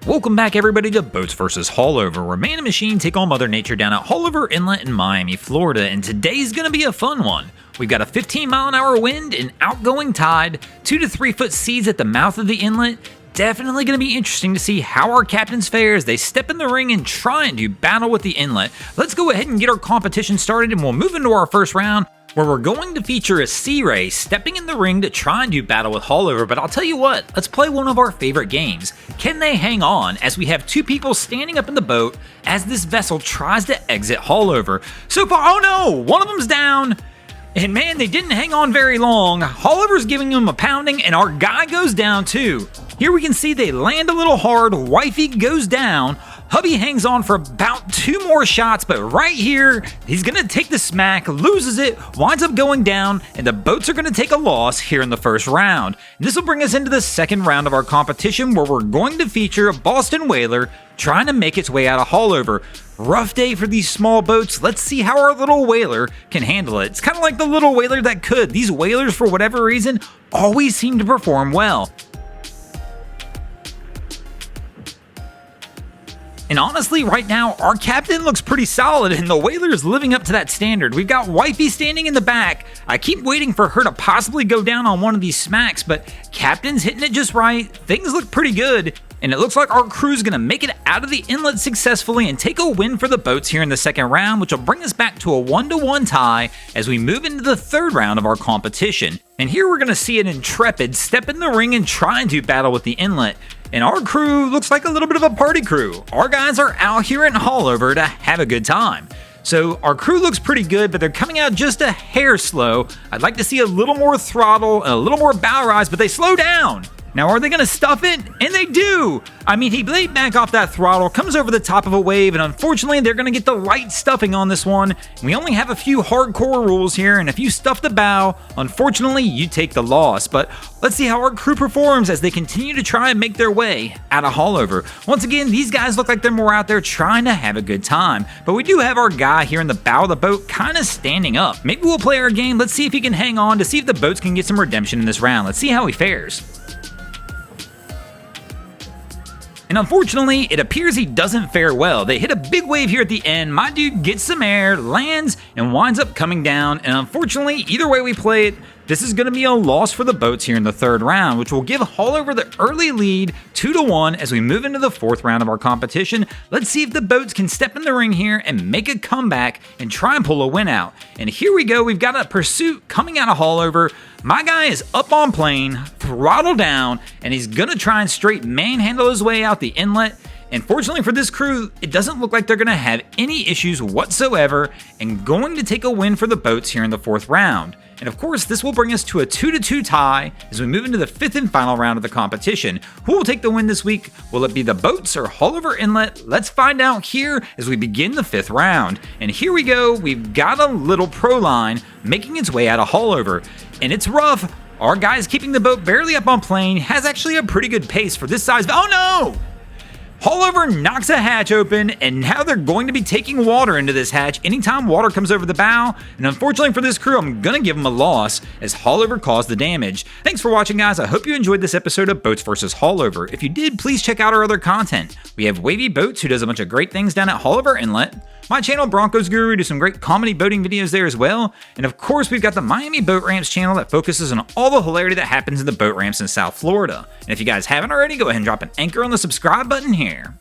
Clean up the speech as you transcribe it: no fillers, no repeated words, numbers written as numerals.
Welcome back everybody to Boats vs. Haulover, where man and machine take on Mother Nature down at Haulover Inlet in Miami, Florida, and today's gonna be a fun one. We've got a 15-mile-an-hour wind, an outgoing tide, 2 to 3 foot seas at the mouth of the inlet. Definitely gonna be interesting to see how our captains fare as they step in the ring and try and do battle with the inlet. Let's go ahead and get our competition started and we'll move into our first round, where we're going to feature a Sea Ray stepping in the ring to try and do battle with Haulover. But I'll tell you what, let's play one of our favorite games. Can they hang on, as we have two people standing up in the boat as this vessel tries to exit Haulover. So far, oh no, one of them's down. And man, they didn't hang on very long. Haulover's giving them a pounding and our guy goes down too. Here we can see they land a little hard, Wifey goes down. Hubby hangs on for about 2 more shots, but right here, he's gonna take the smack, loses it, winds up going down, and the boats are gonna take a loss here in the first round. And this will bring us into the second round of our competition, where we're going to feature a Boston whaler trying to make its way out of Haulover. Rough day for these small boats. Let's see how our little whaler can handle it. It's kind of like the little whaler that could. These whalers, for whatever reason, always seem to perform well. And honestly, right now, our captain looks pretty solid and the whaler is living up to that standard. We've got Wifey standing in the back. I keep waiting for her to possibly go down on one of these smacks, but captain's hitting it just right. Things look pretty good. And it looks like our crew's gonna make it out of the inlet successfully and take a win for the boats here in the second round, which will bring us back to a 1-1 tie as we move into the third round of our competition. And here we're gonna see an Intrepid step in the ring and try and do battle with the inlet. And our crew looks like a little bit of a party crew. Our guys are out here in Haulover to have a good time. So our crew looks pretty good, but they're coming out just a hair slow. I'd like to see a little more throttle and a little more bow rise, but they slow down. Now, are they going to stuff it? And they do! I mean, he laid back off that throttle, comes over the top of a wave, and unfortunately, they're going to get the light stuffing on this one. We only have a few hardcore rules here, and if you stuff the bow, unfortunately, you take the loss. But let's see how our crew performs as they continue to try and make their way out of Haulover. Once again, these guys look like they're more out there trying to have a good time. But we do have our guy here in the bow of the boat kind of standing up. Maybe we'll play our game. Let's see if he can hang on to see if the boats can get some redemption in this round. Let's see how he fares. And unfortunately, it appears he doesn't fare well. They hit a big wave here at the end. My dude gets some air, lands, and winds up coming down. And unfortunately, either way we play it, this is going to be a loss for the boats here in the third round, which will give Haulover the early lead 2-1 as we move into the fourth round of our competition. Let's see if the boats can step in the ring here and make a comeback and try and pull a win out. And here we go. We've got a pursuit coming out of Haulover. My guy is up on plane, throttle down, and he's going to try and straight manhandle his way out the inlet. And fortunately for this crew, it doesn't look like they're going to have any issues whatsoever and going to take a win for the boats here in the fourth round. And of course, this will bring us to a 2-2 tie as we move into the fifth and final round of the competition. Who will take the win this week? Will it be the boats or Haulover Inlet? Let's find out here as we begin the fifth round. And here we go. We've got a little pro line making its way out of Haulover. And it's rough. Our guy's keeping the boat barely up on plane, has actually a pretty good pace for this size. Oh no! Haulover knocks a hatch open, and now they're going to be taking water into this hatch anytime water comes over the bow. And unfortunately for this crew, I'm going to give them a loss as Haulover caused the damage. Thanks for watching, guys. I hope you enjoyed this episode of Boats vs. Haulover. If you did, please check out our other content. We have Wavy Boats, who does a bunch of great things down at Haulover Inlet. My channel, Broncos Guru, do some great comedy boating videos there as well. And of course, we've got the Miami Boat Ramps channel that focuses on all the hilarity that happens in the boat ramps in South Florida. And if you guys haven't already, go ahead and drop an anchor on the subscribe button here.